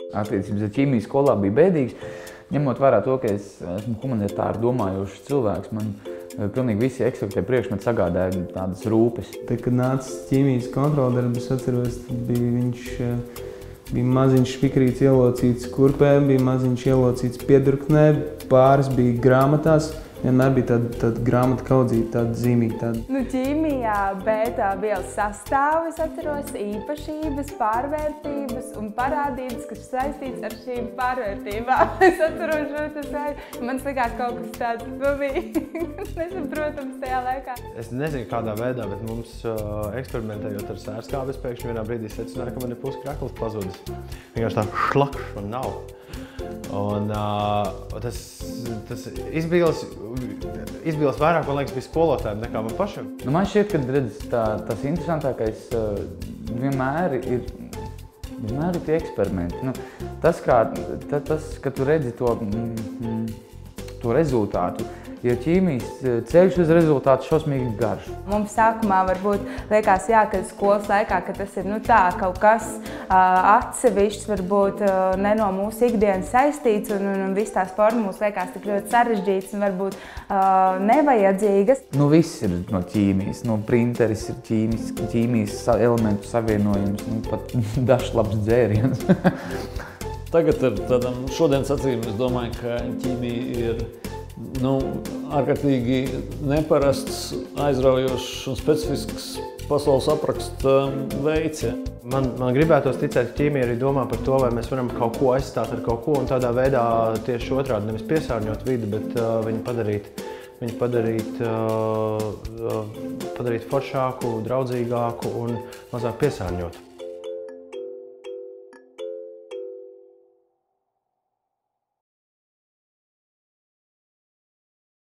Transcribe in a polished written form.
Attiecības ar ķīmiju skolā bija bēdīgas. Ņemot vērā to, ka es esmu humanitāri domājošs cilvēks, man pilnīgi visi ekstraktie priekšmeti sagādāja tādas rūpes. Tad, kad nāca ķīmijas kontroldarbs, es atceros, tad viņš bija maziņš špikrīts ielocīts kurpē, bija maziņš ielocīts piedurknē, pāris bija grāmatās. Vienmēr bija tāda grāmata kaudzīta, tāda zīmīga. Ķīmijā bētā-vielas sastāvu, es atceros īpašības, pārvērtības un parādības, kas saistīts ar šīm pārvērtībām. Es atceros šo sēdi. Man likās kaut kas tāds pilnīgi nesaprotams tajā laikā. Es nezinu, kādā veidā, bet mums eksperimentējot ar sērskābi, es pēkšņi vienā brīdī secināju, ka man ir puskrakls pazudis. Vienkārši tā šlakš un nav. Un tas izbīlas vairāk, man liekas, bija skolotājiem nekā man pašam. Man šķiet, ka tas interesantākais vienmēr ir tie eksperimenti. Tas, ka tu redzi to rezultātu, jo ķīmijas ceļš uz rezultātu šausmīgi garš. Mums sākumā varbūt liekas, ka skolas laikā, ka tas ir tā, kaut kas atsevišķs, varbūt ne no mūsu ikdienas saistīts, un viss tās formulas liekas tik ļoti sarežģītas un varbūt nevajadzīgas. Viss ir no ķīmijas, printeris ir ķīmijas elementu savienojums, pat dažs labs dzēriens. Tagad ar tādām šodienas acīm es domāju, ka ķīmija ir ārkārtīgi neparasts, aizraujošs un specifisks pasaules apraksta veids. Man gribētos ticēt, ka ķīmija arī domā par to, vai mēs varam kaut ko aizstāt ar kaut ko un tādā veidā tieši otrādi nevis piesārņot vidi, bet viņu padarīt foršāku, draudzīgāku un mazāk piesārņotu.